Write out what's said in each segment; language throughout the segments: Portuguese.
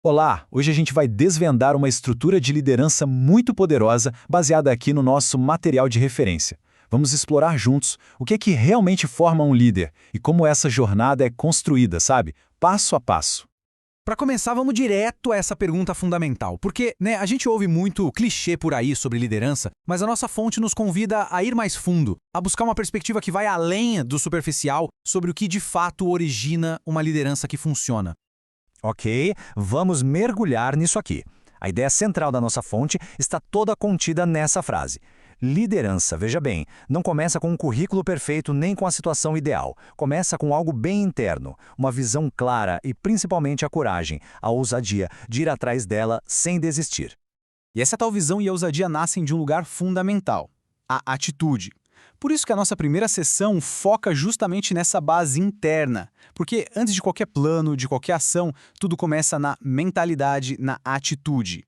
Olá, hoje a gente vai desvendar uma estrutura de liderança muito poderosa baseada aqui no nosso material de referência. Vamos explorar juntos o que é que realmente forma um líder e como essa jornada é construída, sabe? Passo a passo. Para começar, vamos direto a essa pergunta fundamental, porque a gente ouve muito clichê por aí sobre liderança, mas a nossa fonte nos convida a ir mais fundo, a buscar uma perspectiva que vai além do superficial sobre o que de fato origina uma liderança que funciona. Ok, vamos mergulhar nisso aqui. A ideia central da nossa fonte está toda contida nessa frase. Liderança, veja bem, não começa com um currículo perfeito nem com a situação ideal. Começa com algo bem interno, uma visão clara e principalmente a coragem, a ousadia de ir atrás dela sem desistir. E essa tal visão e ousadia nascem de um lugar fundamental, a atitude. Por isso que a nossa primeira sessão foca justamente nessa base interna, porque antes de qualquer plano, de qualquer ação, tudo começa na mentalidade, na atitude.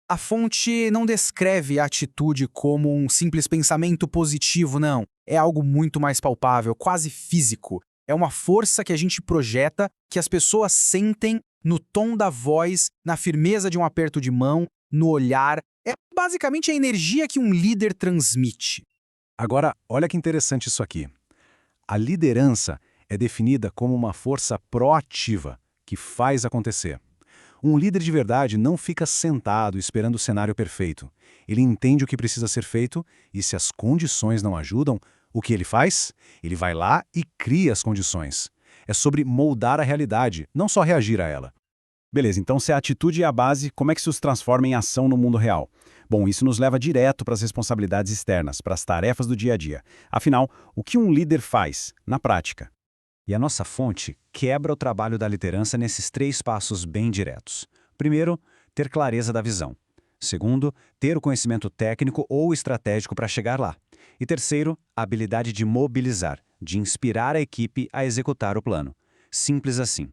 A fonte não descreve a atitude como um simples pensamento positivo, não. É algo muito mais palpável, quase físico. É uma força que a gente projeta, que as pessoas sentem no tom da voz, na firmeza de um aperto de mão, no olhar. É basicamente a energia que um líder transmite. Agora, olha que interessante isso aqui. A liderança é definida como uma força proativa que faz acontecer. Um líder de verdade não fica sentado esperando o cenário perfeito. Ele entende o que precisa ser feito e, se as condições não ajudam, o que ele faz? Ele vai lá e cria as condições. É sobre moldar a realidade, não só reagir a ela. Beleza, então se a atitude é a base, como é que isso se transforma em ação no mundo real? Bom, isso nos leva direto para as responsabilidades externas, para as tarefas do dia a dia. Afinal, o que um líder faz, na prática? E a nossa fonte quebra o trabalho da liderança nesses 3 passos bem diretos. Primeiro, ter clareza da visão. Segundo, ter o conhecimento técnico ou estratégico para chegar lá. E terceiro, a habilidade de mobilizar, de inspirar a equipe a executar o plano. Simples assim.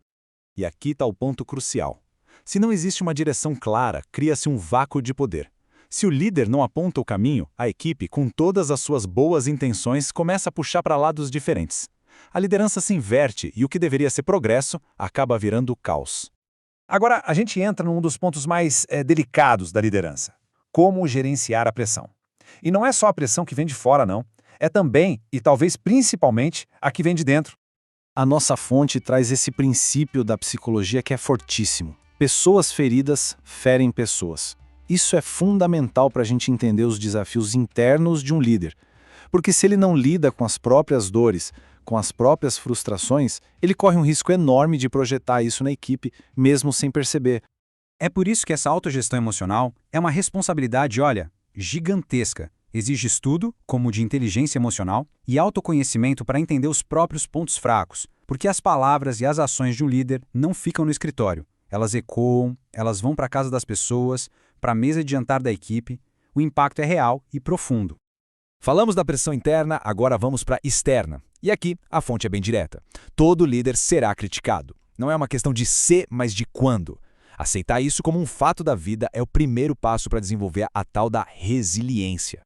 E aqui está o ponto crucial. Se não existe uma direção clara, cria-se um vácuo de poder. Se o líder não aponta o caminho, a equipe, com todas as suas boas intenções, começa a puxar para lados diferentes. A liderança se inverte e o que deveria ser progresso acaba virando caos. Agora, a gente entra num dos pontos mais delicados da liderança. Como gerenciar a pressão. E não é só a pressão que vem de fora, não. É também, e talvez principalmente, a que vem de dentro. A nossa fonte traz esse princípio da psicologia que é fortíssimo. Pessoas feridas ferem pessoas. Isso é fundamental para a gente entender os desafios internos de um líder. Porque se ele não lida com as próprias dores, com as próprias frustrações, ele corre um risco enorme de projetar isso na equipe, mesmo sem perceber. É por isso que essa autogestão emocional é uma responsabilidade, gigantesca. Exige estudo, como o de inteligência emocional, e autoconhecimento para entender os próprios pontos fracos, porque as palavras e as ações de um líder não ficam no escritório. Elas ecoam, elas vão para a casa das pessoas, para a mesa de jantar da equipe. O impacto é real e profundo. Falamos da pressão interna, agora vamos para a externa. E aqui a fonte é bem direta. Todo líder será criticado. Não é uma questão de se, mas de quando. Aceitar isso como um fato da vida é o primeiro passo para desenvolver a tal da resiliência.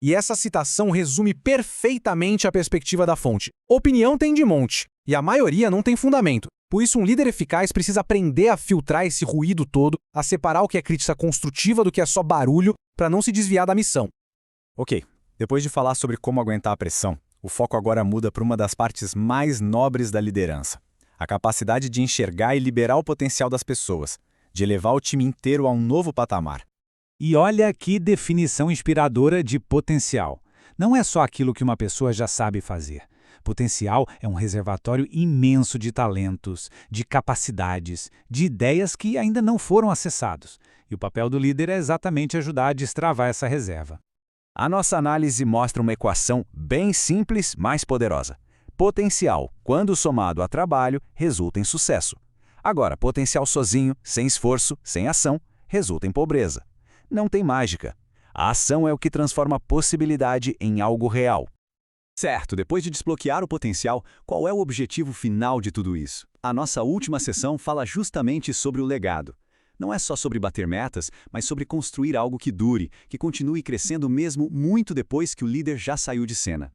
E essa citação resume perfeitamente a perspectiva da fonte. Opinião tem de monte, e a maioria não tem fundamento. Por isso, um líder eficaz precisa aprender a filtrar esse ruído todo, a separar o que é crítica construtiva do que é só barulho, para não se desviar da missão. Ok, depois de falar sobre como aguentar a pressão, o foco agora muda para uma das partes mais nobres da liderança. A capacidade de enxergar e liberar o potencial das pessoas, de elevar o time inteiro a um novo patamar. E olha que definição inspiradora de potencial. Não é só aquilo que uma pessoa já sabe fazer. Potencial é um reservatório imenso de talentos, de capacidades, de ideias que ainda não foram acessados. E o papel do líder é exatamente ajudar a destravar essa reserva. A nossa análise mostra uma equação bem simples, mas poderosa. Potencial, quando somado a trabalho, resulta em sucesso. Agora, potencial sozinho, sem esforço, sem ação, resulta em pobreza. Não tem mágica. A ação é o que transforma a possibilidade em algo real. Certo, depois de desbloquear o potencial, qual é o objetivo final de tudo isso? A nossa última sessão fala justamente sobre o legado. Não é só sobre bater metas, mas sobre construir algo que dure, que continue crescendo mesmo muito depois que o líder já saiu de cena.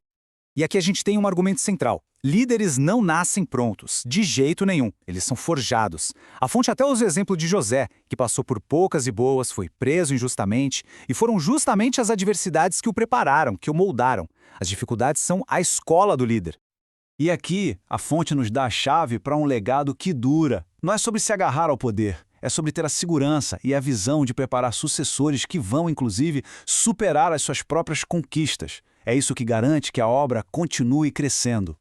E aqui a gente tem um argumento central. Líderes não nascem prontos, de jeito nenhum. Eles são forjados. A fonte até usa o exemplo de José, que passou por poucas e boas, foi preso injustamente, e foram justamente as adversidades que o prepararam, que o moldaram. As dificuldades são a escola do líder. E aqui, a fonte nos dá a chave para um legado que dura. Não é sobre se agarrar ao poder, é sobre ter a segurança e a visão de preparar sucessores que vão, inclusive, superar as suas próprias conquistas. É isso que garante que a obra continue crescendo.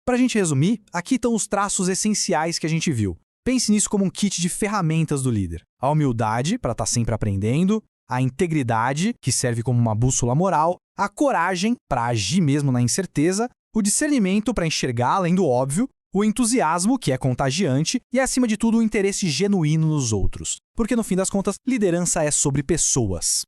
Para a gente resumir, aqui estão os traços essenciais que a gente viu. Pense nisso como um kit de ferramentas do líder. A humildade, para estar sempre aprendendo, a integridade, que serve como uma bússola moral, a coragem, para agir mesmo na incerteza, o discernimento, para enxergar além do óbvio, o entusiasmo, que é contagiante, e, acima de tudo, o interesse genuíno nos outros. Porque, no fim das contas, liderança é sobre pessoas.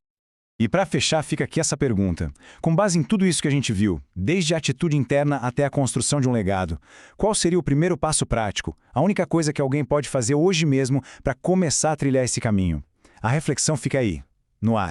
E para fechar, fica aqui essa pergunta. Com base em tudo isso que a gente viu, desde a atitude interna até a construção de um legado, qual seria o primeiro passo prático, a única coisa que alguém pode fazer hoje mesmo para começar a trilhar esse caminho? A reflexão fica aí, no ar.